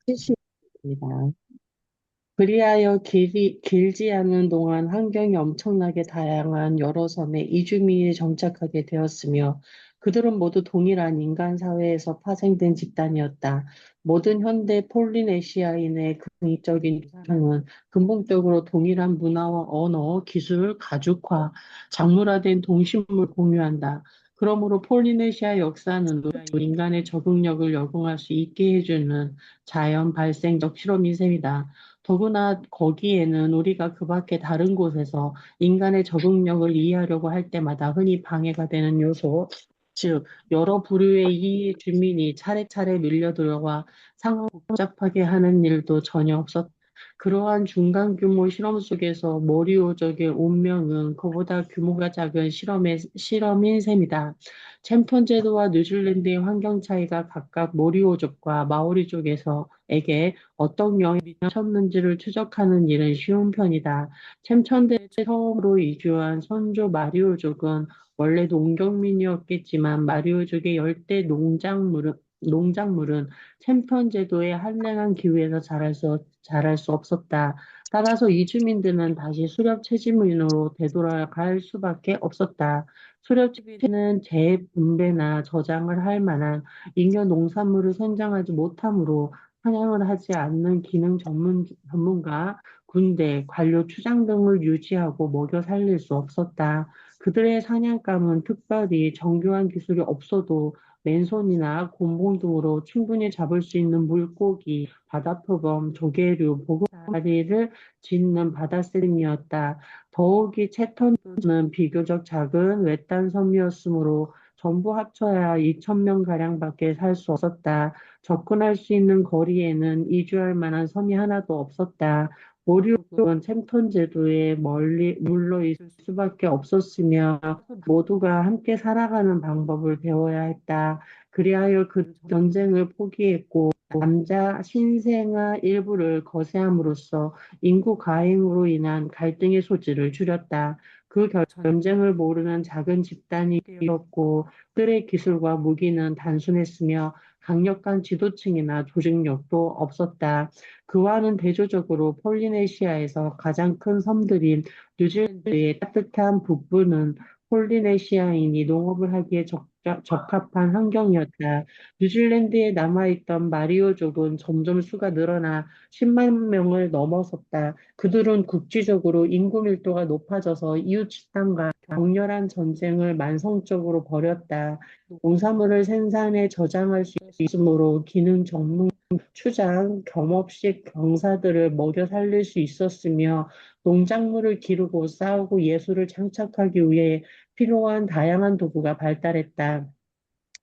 70입니다. 그리하여 길지 않은 동안 환경이 엄청나게 다양한 여러 섬에 이주민이 정착하게 되었으며 그들은 모두 동일한 인간 사회에서 파생된 집단이었다. 모든 현대 폴리네시아인의 근위적인 유산은 근본적으로 동일한 문화와 언어, 기술, 가족화, 작물화된 동식물을 공유한다. 그러므로 폴리네시아 역사는 인간의 적응력을 적응할 수 있게 해주는 자연 발생적 실험인 셈이다. 더구나 거기에는 우리가 그 밖에 다른 곳에서 인간의 적응력을 이해하려고 할 때마다 흔히 방해가 되는 요소, 즉, 여러 부류의 이 주민이 차례차례 밀려들어와 상황을 복잡하게 하는 일도 전혀 없었다. 그러한 중간 규모 실험 속에서 모리오족의 운명은 그보다 규모가 작은 실험인 셈이다. 챔턴제도와 뉴질랜드의 환경 차이가 각각 모리오족과 마오리족에게 어떤 영향을 미쳤는지를 추적하는 일은 쉬운 편이다. 챔천대에 처음으로 이주한 선조 마리오족은 원래 농경민이었겠지만 마리오족의 열대 농작물은 챔편 제도의 한랭한 기후에서 자랄 수 없었다. 따라서 이주민들은 다시 수렵 채집민으로 되돌아갈 수밖에 없었다. 수렵 채집는 재분배나 저장을 할 만한 잉여 농산물을 생장하지 못하므로 사냥을 하지 않는 전문가, 군대, 관료 추장 등을 유지하고 먹여 살릴 수 없었다. 그들의 사냥감은 특별히 정교한 기술이 없어도 맨손이나 곤봉 등으로 충분히 잡을 수 있는 물고기, 바다표범, 조개류, 보금자리를 짓는 바다새들이었다. 더욱이 채턴은 비교적 작은 외딴 섬이었으므로 전부 합쳐야 2,000명 가량밖에 살 수 없었다. 접근할 수 있는 거리에는 이주할 만한 섬이 하나도 없었다. 모리오족은 챔턴 제도에 멀리 물러 있을 수밖에 없었으며 모두가 함께 살아가는 방법을 배워야 했다. 그리하여 그 전쟁을 포기했고 남자 신생아 일부를 거세함으로써 인구 가행으로 인한 갈등의 소지를 줄였다. 그 전쟁을 모르는 작은 집단이 되었고 그들의 기술과 무기는 단순했으며 강력한 지도층이나 조직력도 없었다. 그와는 대조적으로 폴리네시아에서 가장 큰 섬들인 뉴질랜드의 따뜻한 북부는 폴리네시아인이 농업을 하기에 적합한 환경이었다. 뉴질랜드에 남아있던 마리오족은 점점 수가 늘어나 10만 명을 넘어섰다. 그들은 국지적으로 인구 밀도가 높아져서 이웃 집단과 격렬한 전쟁을 만성적으로 벌였다. 농산물을 생산해 저장할 수 있으므로 기능 전문 추장, 겸업식 병사들을 먹여 살릴 수 있었으며 농작물을 기르고 싸우고 예술을 창작하기 위해 필요한 다양한 도구가 발달했다.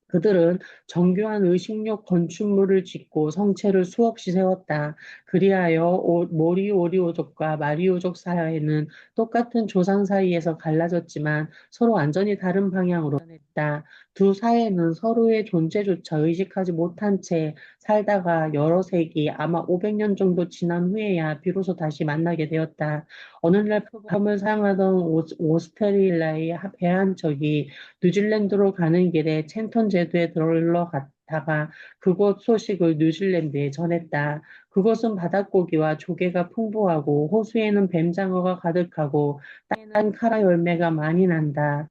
그들은 정교한 의식력 건축물을 짓고 성체를 수없이 세웠다. 그리하여 모리오리오족과 마리오족 사이에는 똑같은 조상 사이에서 갈라졌지만 서로 완전히 다른 방향으로 했다. 두 사회는 서로의 존재조차 의식하지 못한 채 살다가 여러 세기, 아마 500년 정도 지난 후에야 비로소 다시 만나게 되었다. 어느 날 표범을 사용하던 오스트레일리아의 배 한 척이 뉴질랜드로 가는 길에 챈턴 제도에 들러갔다가 그곳 소식을 뉴질랜드에 전했다. 그곳은 바닷고기와 조개가 풍부하고 호수에는 뱀장어가 가득하고 땅에는 카라 열매가 많이 난다.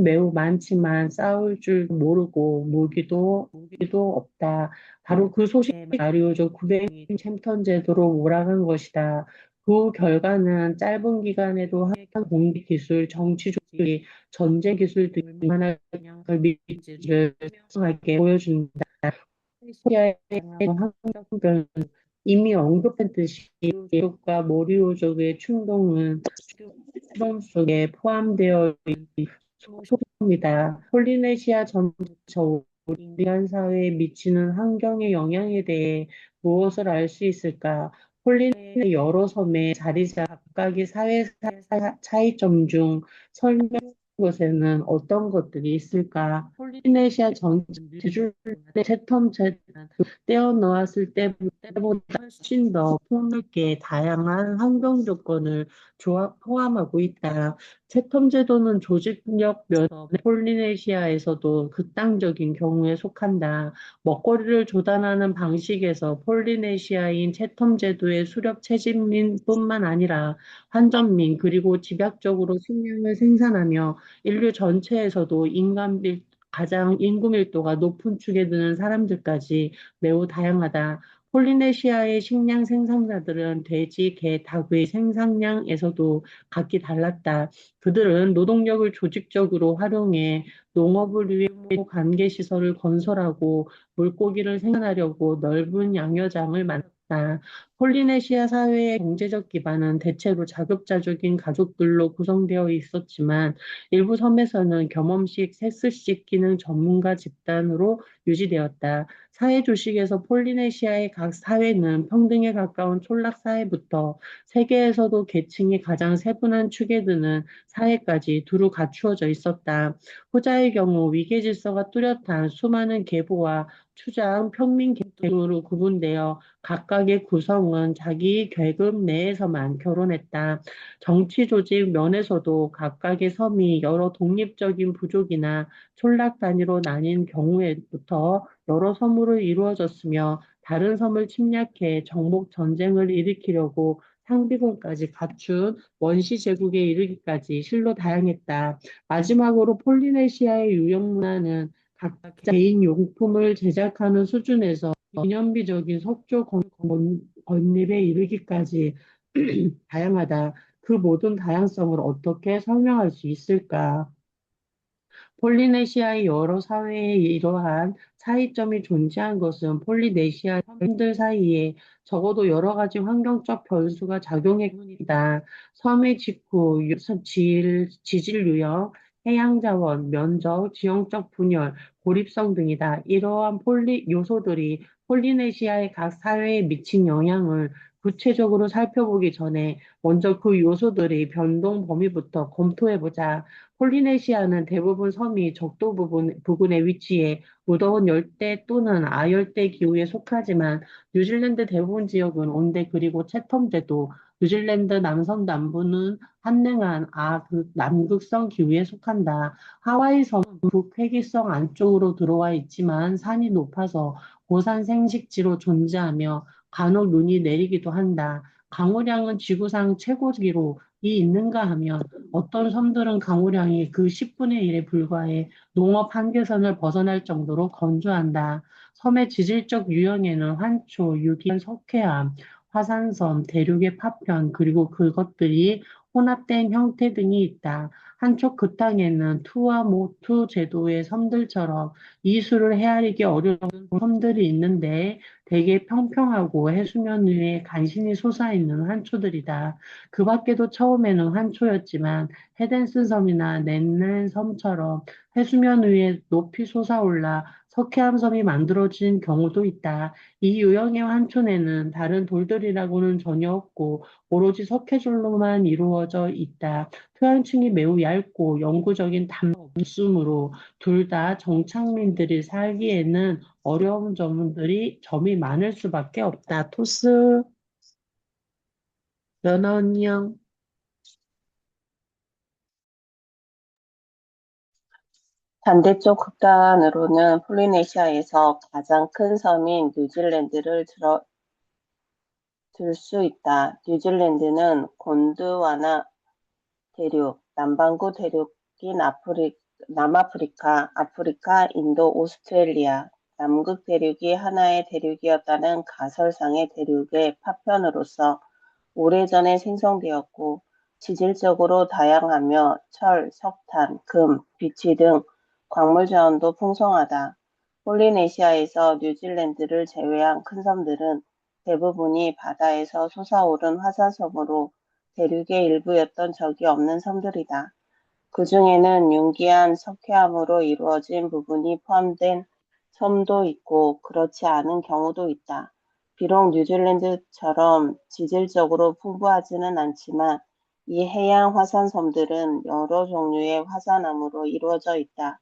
매우 많지만 싸울 줄 모르고 무기도 없다. 바로 그 소식이 마리오족 900인 챔턴 제도로 몰아간 것이다. 그 결과는 짧은 기간에도 항상 공기 기술, 정치 조직이 전쟁 기술 등이 얼마나 걸밀지를 명하게 보여준다. 시아의 환경은 이미 언급했듯이 미국과 모리오족의 충동은 실험 속에 포함되어 있는 소입니다. 폴리네시아 전부터 인간 사회에 미치는 환경의 영향에 대해 무엇을 알 수 있을까? 폴리네시아 여러 섬에 자리 잡은 각각의 사회 차이점 중 설명 것에는 어떤 것들이 있을까? 폴리네시아 전체주의 채텀 떼어놓았을 때보다 훨씬 더 폭넓게 다양한 환경 조건을 포함하고 있다. 채텀 제도는 조직력 면에서 폴리네시아에서도 극단적인 경우에 속한다. 먹거리를 조달하는 방식에서 폴리네시아인 채텀 제도의 수렵 채집민뿐만 아니라 환전민 그리고 집약적으로 식량을 생산하며 인류 전체에서도 가장 인구 밀도가 높은 축에 드는 사람들까지 매우 다양하다. 폴리네시아의 식량 생산자들은 돼지, 개, 닭의 생산량에서도 각기 달랐다. 그들은 노동력을 조직적으로 활용해 농업을 위해 관계시설을 건설하고 물고기를 생산하려고 넓은 양여장을 만들었다. 폴리네시아 사회의 경제적 기반은 대체로 자급자족인 가족들로 구성되어 있었지만 일부 섬에서는 겸업식, 세스식 기능 전문가 집단으로 유지되었다. 사회 조직에서 폴리네시아의 각 사회는 평등에 가까운 촌락 사회부터 세계에서도 계층이 가장 세분한 축에 드는 사회까지 두루 갖추어져 있었다. 후자의 경우 위계 질서가 뚜렷한 수많은 계보와 추장, 평민 계층으로 구분되어 각각의 구성은 자기 계급 내에서만 결혼했다. 정치 조직 면에서도 각각의 섬이 여러 독립적인 부족이나 촌락 단위로 나뉜 경우에부터 여러 섬으로 이루어졌으며 다른 섬을 침략해 정복 전쟁을 일으키려고 상비군까지 갖춘 원시 제국에 이르기까지 실로 다양했다. 마지막으로 폴리네시아의 유형 문화는 각자 개인 용품을 제작하는 수준에서 기념비적인 석조 건립에 이르기까지 다양하다. 그 모든 다양성을 어떻게 설명할 수 있을까? 폴리네시아의 여러 사회에 이러한 차이점이 존재한 것은 폴리네시아 섬들 사이에 적어도 여러 가지 환경적 변수가 작용했다. 섬의 직후, 지질 유형, 해양 자원, 면적, 지형적 분열, 고립성 등이다. 이러한 요소들이 폴리네시아의 각 사회에 미친 영향을 구체적으로 살펴보기 전에 먼저 그 요소들의 변동 범위부터 검토해보자. 폴리네시아는 대부분 섬이 부근에 위치해 무더운 열대 또는 아열대 기후에 속하지만 뉴질랜드 대부분 지역은 온대 그리고 채텀제도, 뉴질랜드 남섬 남부는 한능한 남극성 기후에 속한다. 하와이 섬은 북회기성 안쪽으로 들어와 있지만 산이 높아서 고산 생식지로 존재하며 간혹 눈이 내리기도 한다. 강우량은 지구상 최고기로 이 있는가 하면 어떤 섬들은 강우량이 그 10분의 1에 불과해 농업 한계선을 벗어날 정도로 건조한다. 섬의 지질적 유형에는 환초, 유기한 석회암, 화산섬, 대륙의 파편, 그리고 그것들이 혼합된 형태 등이 있다. 한쪽 그 땅에는 투와 모투 제도의 섬들처럼 이수를 헤아리기 어려운 섬들이 있는데 대개 평평하고 해수면 위에 간신히 솟아있는 한초들이다. 그 밖에도 처음에는 한초였지만 헤덴슨 섬이나 넷렌 섬처럼 해수면 위에 높이 솟아올라 석회암 섬이 만들어진 경우도 있다. 이 유형의 한촌에는 다른 돌들이라고는 전혀 없고 오로지 석회줄로만 이루어져 있다. 토양층이 매우 얇고 영구적인 담이 없으므로 둘 다 정착민들이 살기에는 어려운 점이 많을 수밖에 없다. 토스, 연아 언니요. 반대쪽 극단으로는 폴리네시아에서 가장 큰 섬인 뉴질랜드를 들 수 있다. 뉴질랜드는 곤드와나 대륙, 남반구 대륙인 남아프리카, 아프리카, 인도, 오스트레일리아, 남극 대륙이 하나의 대륙이었다는 가설상의 대륙의 파편으로서 오래전에 생성되었고 지질적으로 다양하며 철, 석탄, 금, 비치 등 광물 자원도 풍성하다. 폴리네시아에서 뉴질랜드를 제외한 큰 섬들은 대부분이 바다에서 솟아오른 화산섬으로 대륙의 일부였던 적이 없는 섬들이다. 그 중에는 융기한 석회암으로 이루어진 부분이 포함된 섬도 있고 그렇지 않은 경우도 있다. 비록 뉴질랜드처럼 지질적으로 풍부하지는 않지만 이 해양 화산섬들은 여러 종류의 화산암으로 이루어져 있다.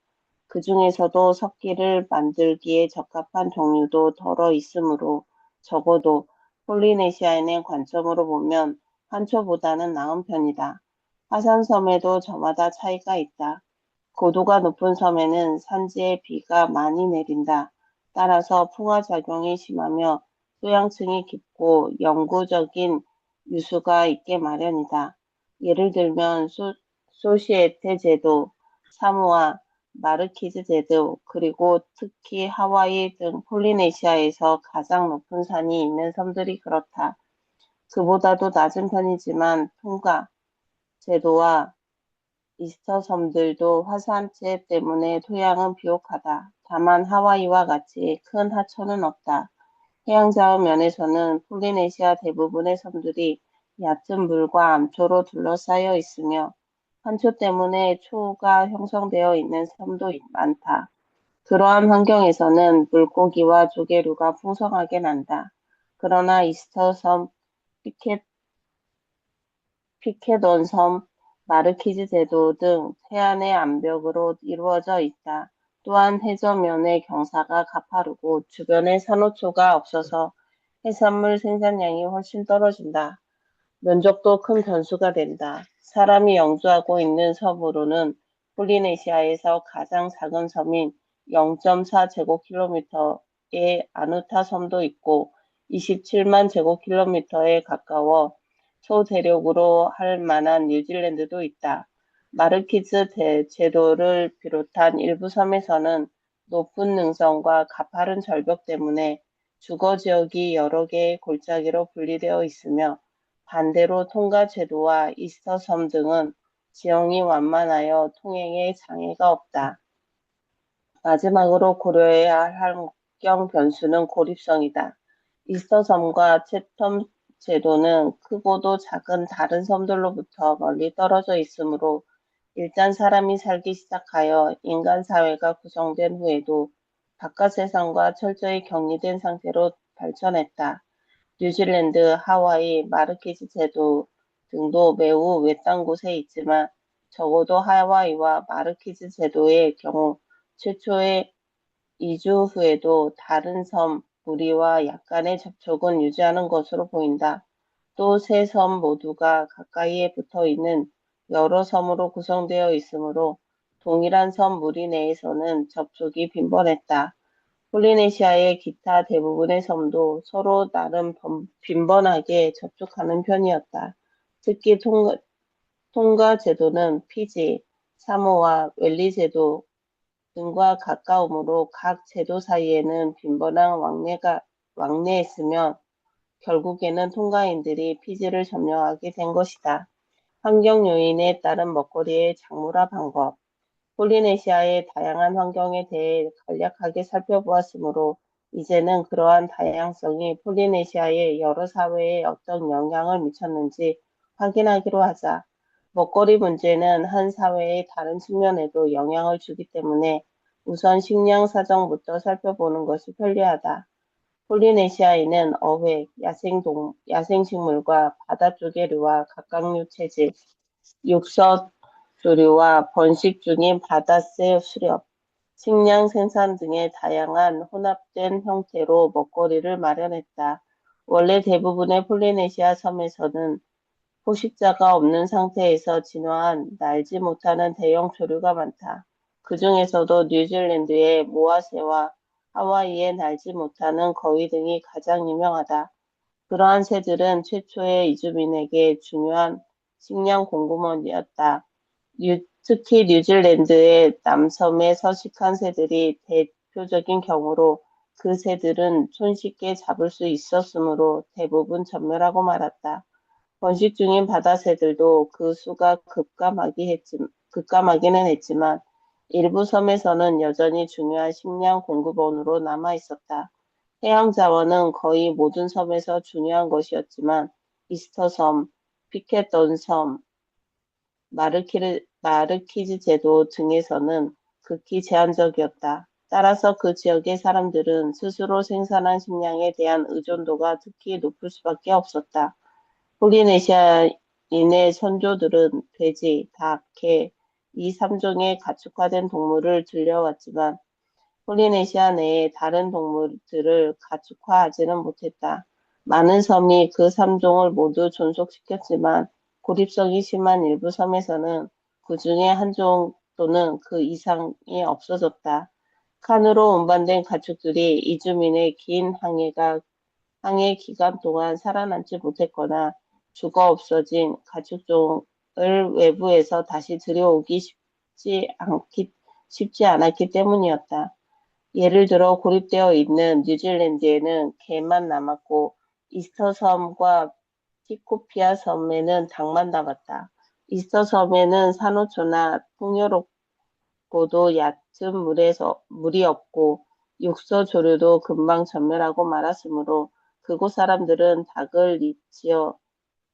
그 중에서도 석기를 만들기에 적합한 종류도 덜어 있으므로 적어도 폴리네시아인의 관점으로 보면 한초보다는 나은 편이다. 화산섬에도 저마다 차이가 있다. 고도가 높은 섬에는 산지에 비가 많이 내린다. 따라서 풍화작용이 심하며 소양층이 깊고 영구적인 유수가 있게 마련이다. 예를 들면 소시에테 제도, 사모아, 마르키즈 제도, 그리고 특히 하와이 등 폴리네시아에서 가장 높은 산이 있는 섬들이 그렇다. 그보다도 낮은 편이지만 통가 제도와 이스터 섬들도 화산재 때문에 토양은 비옥하다. 다만 하와이와 같이 큰 하천은 없다. 해양자원 면에서는 폴리네시아 대부분의 섬들이 얕은 물과 암초로 둘러싸여 있으며 환초 때문에 초가 형성되어 있는 섬도 많다. 그러한 환경에서는 물고기와 조개류가 풍성하게 난다. 그러나 이스터 섬, 피켓 피케돈 섬, 마르키즈 제도 등 해안의 암벽으로 이루어져 있다. 또한 해저면의 경사가 가파르고 주변에 산호초가 없어서 해산물 생산량이 훨씬 떨어진다. 면적도 큰 변수가 된다. 사람이 영주하고 있는 섬으로는 폴리네시아에서 가장 작은 섬인 0.4제곱킬로미터의 아누타 섬도 있고 27만 제곱킬로미터에 가까워 소대륙으로 할 만한 뉴질랜드도 있다. 마르키즈 제도를 비롯한 일부 섬에서는 높은 능선과 가파른 절벽 때문에 주거 지역이 여러 개의 골짜기로 분리되어 있으며 반대로 통가 제도와 이스터 섬 등은 지형이 완만하여 통행에 장애가 없다. 마지막으로 고려해야 할 환경 변수는 고립성이다. 이스터 섬과 채텀 제도는 크고도 작은 다른 섬들로부터 멀리 떨어져 있으므로 일단 사람이 살기 시작하여 인간 사회가 구성된 후에도 바깥 세상과 철저히 격리된 상태로 발전했다. 뉴질랜드, 하와이, 마르키즈 제도 등도 매우 외딴 곳에 있지만 적어도 하와이와 마르키즈 제도의 경우 최초의 이주 후에도 다른 섬, 무리와 약간의 접촉은 유지하는 것으로 보인다. 또 세 섬 모두가 가까이에 붙어 있는 여러 섬으로 구성되어 있으므로 동일한 섬 무리 내에서는 접촉이 빈번했다. 폴리네시아의 기타 대부분의 섬도 서로 나름 빈번하게 접촉하는 편이었다. 특히 통가 제도는 피지, 사모아, 웰리 제도 등과 가까우므로 각 제도 사이에는 빈번한 왕래했으며 결국에는 통가인들이 피지를 점령하게 된 것이다. 환경 요인에 따른 먹거리의 작물화 방법. 폴리네시아의 다양한 환경에 대해 간략하게 살펴보았으므로 이제는 그러한 다양성이 폴리네시아의 여러 사회에 어떤 영향을 미쳤는지 확인하기로 하자. 먹거리 문제는 한 사회의 다른 측면에도 영향을 주기 때문에 우선 식량 사정부터 살펴보는 것이 편리하다. 폴리네시아에는 어획, 야생식물과 바다조개류와 각각류 채집, 육석조류와 번식 중인 바다새 수렵, 식량 생산 등의 다양한 혼합된 형태로 먹거리를 마련했다. 원래 대부분의 폴리네시아 섬에서는 포식자가 없는 상태에서 진화한 날지 못하는 대형 조류가 많다. 그 중에서도 뉴질랜드의 모아새와 하와이의 날지 못하는 거위 등이 가장 유명하다. 그러한 새들은 최초의 이주민에게 중요한 식량 공급원이었다. 특히 뉴질랜드의 남섬에 서식한 새들이 대표적인 경우로 그 새들은 손쉽게 잡을 수 있었으므로 대부분 전멸하고 말았다. 번식 중인 바다새들도 그 수가 급감하기는 했지만 일부 섬에서는 여전히 중요한 식량 공급원으로 남아 있었다. 해양 자원은 거의 모든 섬에서 중요한 것이었지만 이스터 섬, 피켓던 섬, 마르키즈 제도 등에서는 극히 제한적이었다. 따라서 그 지역의 사람들은 스스로 생산한 식량에 대한 의존도가 특히 높을 수밖에 없었다. 폴리네시아인의 선조들은 돼지, 닭, 개, 이 3종의 가축화된 동물을 들여왔지만 폴리네시아 내의 다른 동물들을 가축화하지는 못했다. 많은 섬이 그 3종을 모두 존속시켰지만 고립성이 심한 일부 섬에서는 그 중에 한 정도는 그 이상이 없어졌다. 칸으로 운반된 가축들이 이주민의 긴 항해 기간 동안 살아남지 못했거나 죽어 없어진 가축종을 외부에서 다시 들여오기 쉽지 않았기 때문이었다. 예를 들어 고립되어 있는 뉴질랜드에는 개만 남았고 이스터 섬과 티코피아 섬에는 닭만 남았다. 이스터 섬에는 산호초나 풍요롭고도 얕은 물이 없고 육서 조류도 금방 전멸하고 말았으므로 그곳 사람들은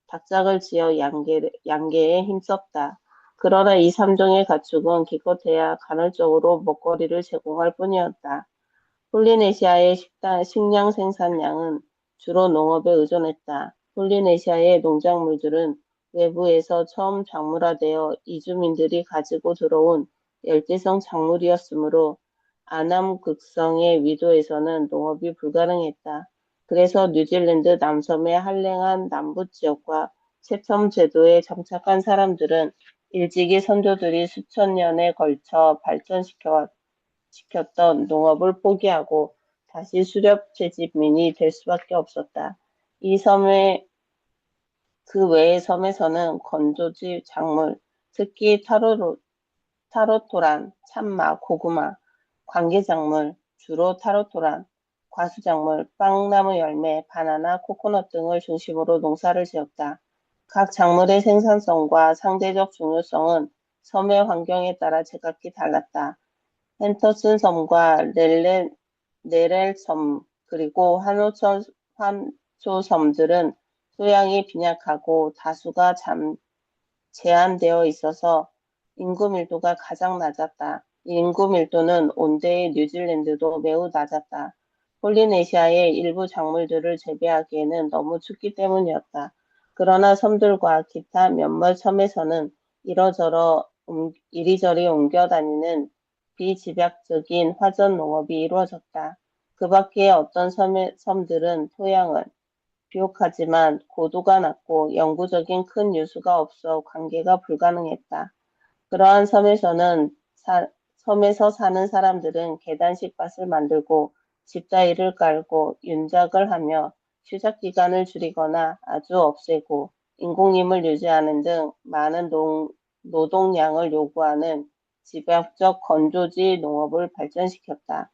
닭장을 지어 양계에 힘썼다. 그러나 이 삼종의 가축은 기껏해야 간헐적으로 먹거리를 제공할 뿐이었다. 폴리네시아의 식량 생산량은 주로 농업에 의존했다. 폴리네시아의 농작물들은 외부에서 처음 작물화되어 이주민들이 가지고 들어온 열대성 작물이었으므로 아남극성의 위도에서는 농업이 불가능했다. 그래서 뉴질랜드 남섬의 한랭한 남부 지역과 채텀 제도에 정착한 사람들은 일찍이 선조들이 수천 년에 걸쳐 시켰던 농업을 포기하고 다시 수렵 채집민이 될 수밖에 없었다. 이 섬의 그 외의 섬에서는 건조지 작물, 특히 타로토란, 참마, 고구마, 관계작물, 주로 타로토란, 과수작물, 빵나무 열매, 바나나, 코코넛 등을 중심으로 농사를 지었다. 각 작물의 생산성과 상대적 중요성은 섬의 환경에 따라 제각기 달랐다. 헨터슨 섬과 네렐 섬, 그리고 한초 섬들은 소양이 빈약하고 다수가 제한되어 있어서 인구 밀도가 가장 낮았다. 인구 밀도는 온대의 뉴질랜드도 매우 낮았다. 폴리네시아의 일부 작물들을 재배하기에는 너무 춥기 때문이었다. 그러나 섬들과 기타 몇몇 섬에서는 이리저리 옮겨 다니는 비집약적인 화전 농업이 이루어졌다. 그 밖에 어떤 섬들은 토양은 비옥하지만 고도가 낮고 영구적인 큰 유수가 없어 관계가 불가능했다. 그러한 섬에서 사는 사람들은 계단식 밭을 만들고 집다이를 깔고 윤작을 하며 휴작 기간을 줄이거나 아주 없애고 인공임을 유지하는 등 많은 노동량을 요구하는 집약적 건조지 농업을 발전시켰다.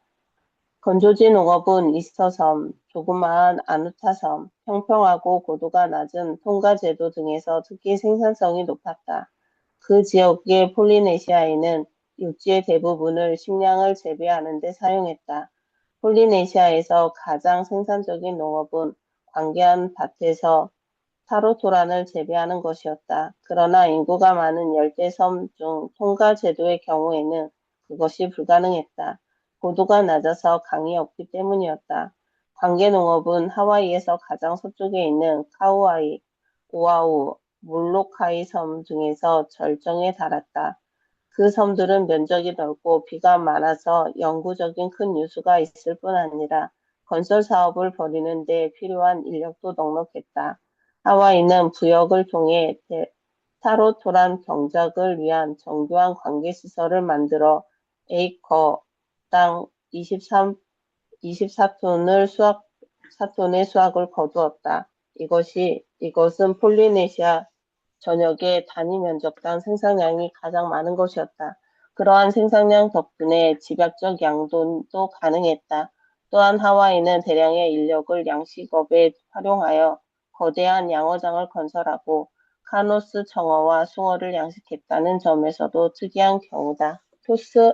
건조지 농업은 이스터섬, 조그마한 아누타섬, 평평하고 고도가 낮은 통가 제도 등에서 특히 생산성이 높았다. 그 지역의 폴리네시아인은 육지의 대부분을 식량을 재배하는 데 사용했다. 폴리네시아에서 가장 생산적인 농업은 광대한 밭에서 타로토란을 재배하는 것이었다. 그러나 인구가 많은 열대섬 중 통가 제도의 경우에는 그것이 불가능했다. 고도가 낮아서 강이 없기 때문이었다. 관계농업은 하와이에서 가장 서쪽에 있는 카우아이, 오아우, 몰로카이 섬 등에서 절정에 달했다. 그 섬들은 면적이 넓고 비가 많아서 영구적인 큰 유수가 있을 뿐 아니라 건설 사업을 벌이는 데 필요한 인력도 넉넉했다. 하와이는 부역을 통해 타로토란 경작을 위한 정교한 관계시설을 만들어 에이커 땅 24톤의 수확을 거두었다. 이것은 폴리네시아 전역의 단위 면적당 생산량이 가장 많은 것이었다. 그러한 생산량 덕분에 집약적 양돈도 가능했다. 또한 하와이는 대량의 인력을 양식업에 활용하여 거대한 양어장을 건설하고 카노스 청어와 숭어를 양식했다는 점에서도 특이한 경우다. 토스.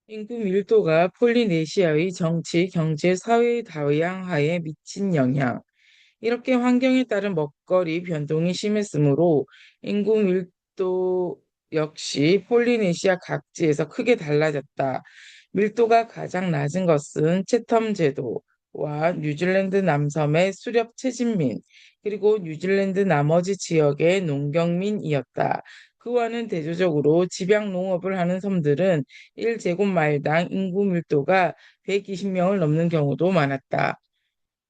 인구 밀도가 폴리네시아의 정치, 경제, 사회 다양화에 미친 영향. 이렇게 환경에 따른 먹거리 변동이 심했으므로 인구 밀도 역시 폴리네시아 각지에서 크게 달라졌다. 밀도가 가장 낮은 것은 채텀 제도와 뉴질랜드 남섬의 수렵 채집민, 그리고 뉴질랜드 나머지 지역의 농경민이었다. 그와는 대조적으로 집약 농업을 하는 섬들은 1제곱마일당 인구 밀도가 120명을 넘는 경우도 많았다.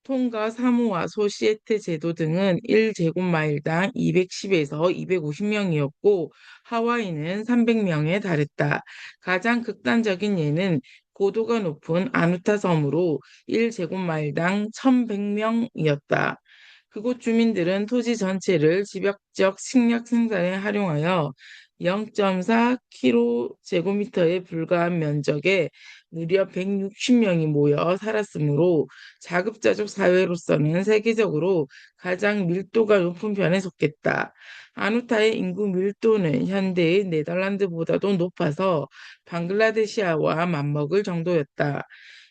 톤가 사모아 소시에테 제도 등은 1제곱마일당 210에서 250명이었고 하와이는 300명에 달했다. 가장 극단적인 예는 고도가 높은 아누타 섬으로 1제곱마일당 1100명이었다. 그곳 주민들은 토지 전체를 집약적 식량 생산에 활용하여 0.4km제곱미터에 불과한 면적에 무려 160명이 모여 살았으므로 자급자족 사회로서는 세계적으로 가장 밀도가 높은 편에 속했다. 아누타의 인구 밀도는 현대의 네덜란드보다도 높아서 방글라데시아와 맞먹을 정도였다.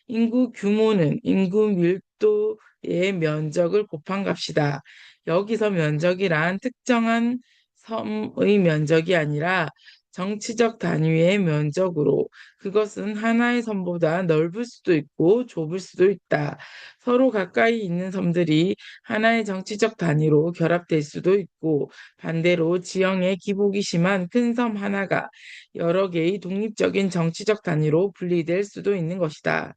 인구 규모는 인구 밀도의 면적을 곱한 값이다. 여기서 면적이란 특정한 섬의 면적이 아니라 정치적 단위의 면적으로 그것은 하나의 섬보다 넓을 수도 있고 좁을 수도 있다. 서로 가까이 있는 섬들이 하나의 정치적 단위로 결합될 수도 있고 반대로 지형의 기복이 심한 큰 섬 하나가 여러 개의 독립적인 정치적 단위로 분리될 수도 있는 것이다.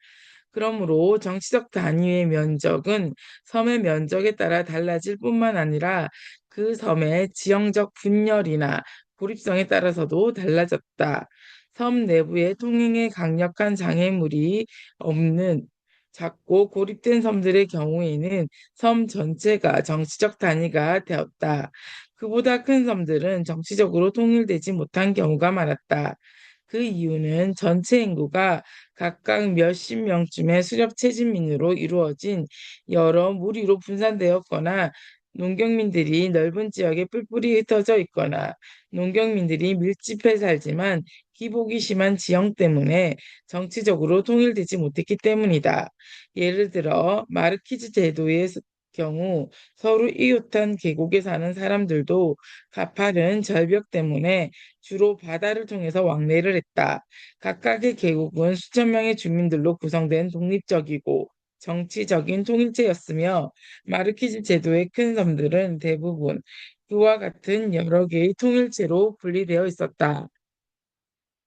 그러므로 정치적 단위의 면적은 섬의 면적에 따라 달라질 뿐만 아니라 그 섬의 지형적 분열이나 고립성에 따라서도 달라졌다. 섬 내부의 통행에 강력한 장애물이 없는 작고 고립된 섬들의 경우에는 섬 전체가 정치적 단위가 되었다. 그보다 큰 섬들은 정치적으로 통일되지 못한 경우가 많았다. 그 이유는 전체 인구가 각각 몇십 명쯤의 수렵 체집민으로 이루어진 여러 무리로 분산되었거나 농경민들이 넓은 지역에 뿔뿔이 흩어져 있거나 농경민들이 밀집해 살지만 기복이 심한 지형 때문에 정치적으로 통일되지 못했기 때문이다. 예를 들어 마르키즈 제도의 경우 서로 이웃한 계곡에 사는 사람들도 가파른 절벽 때문에 주로 바다를 통해서 왕래를 했다. 각각의 계곡은 수천 명의 주민들로 구성된 독립적이고 정치적인 통일체였으며 마르키즈 제도의 큰 섬들은 대부분 그와 같은 여러 개의 통일체로 분리되어 있었다.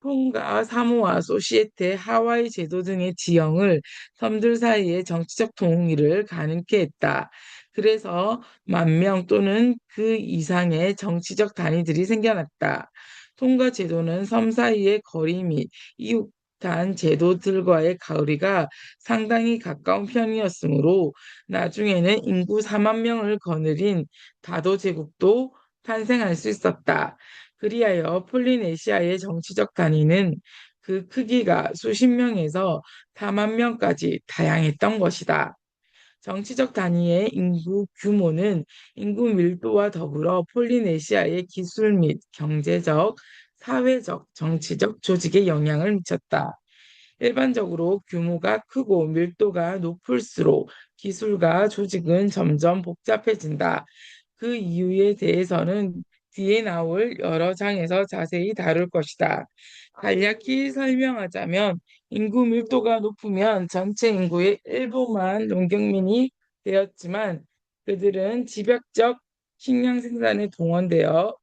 톤가, 사모아, 소시에테, 하와이 제도 등의 지형을 섬들 사이의 정치적 통일을 가능케 했다. 그래서 10,000명 또는 그 이상의 정치적 단위들이 생겨났다. 톤가 제도는 섬 사이의 거리 및 이웃한 제도들과의 거리가 상당히 가까운 편이었으므로 나중에는 인구 4만 명을 거느린 다도 제국도 탄생할 수 있었다. 그리하여 폴리네시아의 정치적 단위는 그 크기가 수십 명에서 4만 명까지 다양했던 것이다. 정치적 단위의 인구 규모는 인구 밀도와 더불어 폴리네시아의 기술 및 경제적, 사회적, 정치적 조직에 영향을 미쳤다. 일반적으로 규모가 크고 밀도가 높을수록 기술과 조직은 점점 복잡해진다. 그 이유에 대해서는 뒤에 나올 여러 장에서 자세히 다룰 것이다. 간략히 설명하자면 인구 밀도가 높으면 전체 인구의 일부만 농경민이 되었지만 그들은 집약적 식량 생산에 동원되어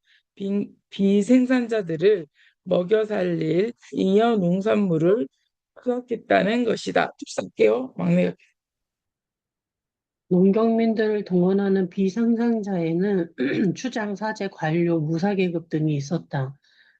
비생산자들을 먹여 살릴 잉여 농산물을 수확했다는 것이다. 뚝 막내가. 농경민들을 동원하는 비상상자에는 추장, 사제, 관료, 무사계급 등이 있었다.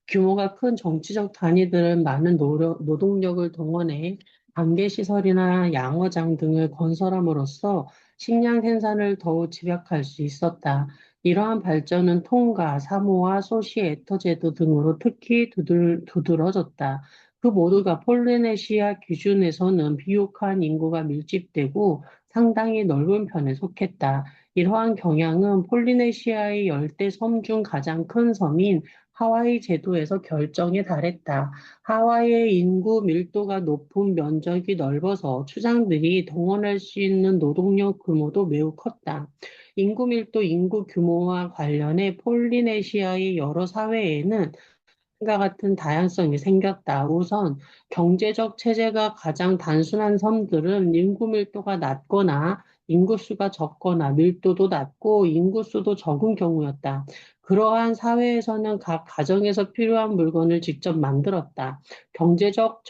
규모가 큰 정치적 단위들은 많은 노동력을 동원해 관계시설이나 양어장 등을 건설함으로써 식량 생산을 더욱 집약할 수 있었다. 이러한 발전은 통가, 사모아, 소시에터 제도 등으로 특히 두드러졌다. 그 모두가 폴리네시아 기준에서는 비옥한 인구가 밀집되고 상당히 넓은 편에 속했다. 이러한 경향은 폴리네시아의 열대 섬 중 가장 큰 섬인 하와이 제도에서 결정에 달했다. 하와이의 인구 밀도가 높은 면적이 넓어서 추장들이 동원할 수 있는 노동력 규모도 매우 컸다. 인구 밀도, 인구 규모와 관련해 폴리네시아의 여러 사회에는 과 같은 다양성이 생겼다. 우선 경제적 체제가 가장 단순한 섬들은 인구 밀도가 낮거나 인구수가 적거나 밀도도 낮고 인구수도 적은 경우였다. 그러한 사회에서는 각 가정에서 필요한 물건을 직접 만들었다. 경제적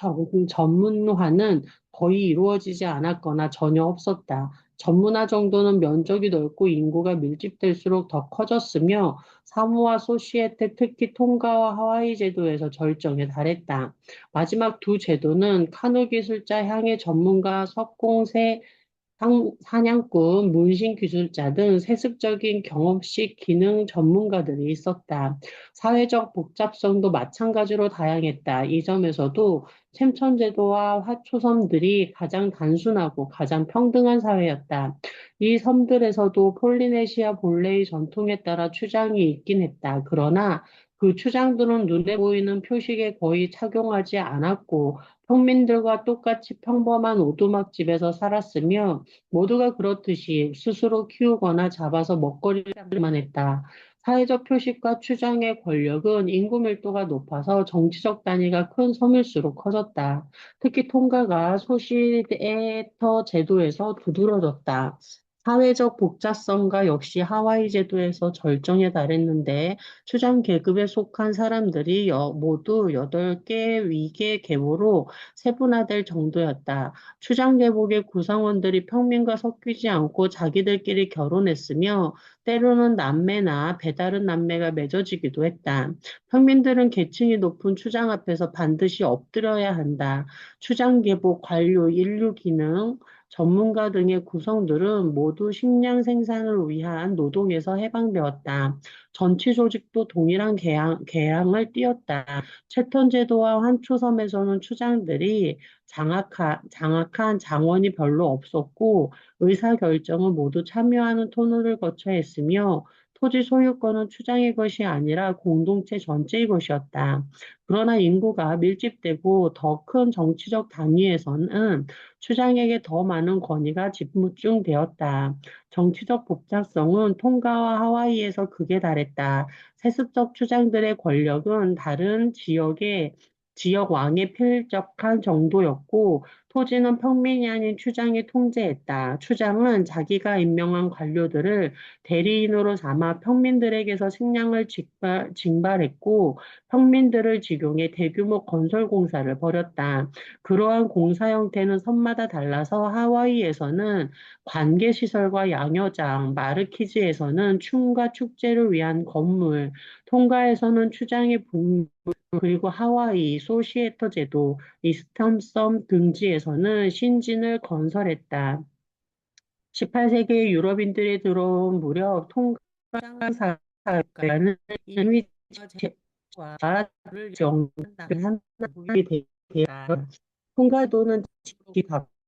전문화는 거의 이루어지지 않았거나 전혀 없었다. 전문화 정도는 면적이 넓고 인구가 밀집될수록 더 커졌으며 사모아 소시에테 특히 통가와 하와이 제도에서 절정에 달했다. 마지막 두 제도는 카누 기술자, 향해 전문가, 석공세, 사냥꾼, 문신 기술자 등 세습적인 경험식 기능 전문가들이 있었다. 사회적 복잡성도 마찬가지로 다양했다. 이 점에서도 챔천제도와 화초섬들이 가장 단순하고 가장 평등한 사회였다. 이 섬들에서도 폴리네시아 본래의 전통에 따라 추장이 있긴 했다. 그러나 그 추장들은 눈에 보이는 표식에 거의 착용하지 않았고 평민들과 똑같이 평범한 오두막집에서 살았으며 모두가 그렇듯이 스스로 키우거나 잡아서 먹거리만 했다. 사회적 표식과 추장의 권력은 인구 밀도가 높아서 정치적 단위가 큰 섬일수록 커졌다. 특히 통가가 소시에터 제도에서 두드러졌다. 사회적 복잡성과 역시 하와이 제도에서 절정에 달했는데 추장 계급에 속한 사람들이 모두 8개 위계 계보로 세분화될 정도였다. 추장계복의 구성원들이 평민과 섞이지 않고 자기들끼리 결혼했으며 때로는 남매나 배다른 남매가 맺어지기도 했다. 평민들은 계층이 높은 추장 앞에서 반드시 엎드려야 한다. 추장계복, 관료, 인류기능, 전문가 등의 구성들은 모두 식량 생산을 위한 노동에서 해방되었다. 전치 조직도 동일한 개항을 띄었다. 채턴 제도와 환초섬에서는 추장들이 장악한 장원이 별로 없었고 의사결정은 모두 참여하는 토론을 거쳐 했으며 토지 소유권은 추장의 것이 아니라 공동체 전체의 것이었다. 그러나 인구가 밀집되고 더 큰 정치적 단위에서는 추장에게 더 많은 권위가 집중되었다. 정치적 복잡성은 통가와 하와이에서 극에 달했다. 세습적 추장들의 권력은 다른 지역 왕에 필적한 정도였고, 토지는 평민이 아닌 추장이 통제했다. 추장은 자기가 임명한 관료들을 대리인으로 삼아 평민들에게서 식량을 징발했고, 평민들을 직용해 대규모 건설 공사를 벌였다. 그러한 공사 형태는 섬마다 달라서 하와이에서는 관계시설과 양효장, 마르키즈에서는 춤과 축제를 위한 건물, 통가에서는 추장의 그리고 하와이, 소시에터 제도, 이스탐섬 등지에서는 신진을 건설했다. 18세기에 유럽인들이 들어온 무렵 통가사는 이미 제와 정한 한국이 되었다. 통가도는 지역이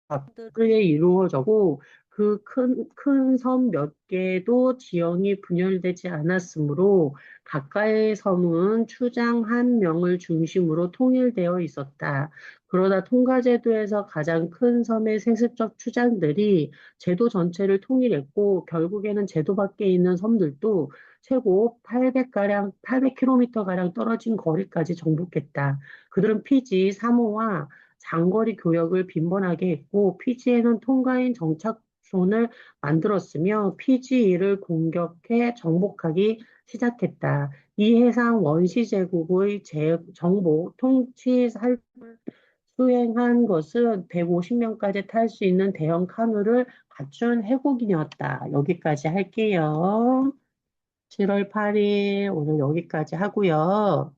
각각에 이루어졌고 그 큰 섬 몇 개도 지형이 분열되지 않았으므로 가까이의 섬은 추장 한 명을 중심으로 통일되어 있었다. 그러다 통가제도에서 가장 큰 섬의 세습적 추장들이 제도 전체를 통일했고 결국에는 제도 밖에 있는 섬들도 최고 800km 가량 떨어진 거리까지 정복했다. 그들은 피지, 사모와 장거리 교역을 빈번하게 했고 피지에는 통가인 정착촌을 만들었으며 피지를 공격해 정복하기 시작했다. 이 해상 원시 제국의 정복, 통치 수행한 것은 150명까지 탈 수 있는 대형 카누를 갖춘 해국인이었다. 여기까지 할게요. 7월 8일 오늘 여기까지 하고요.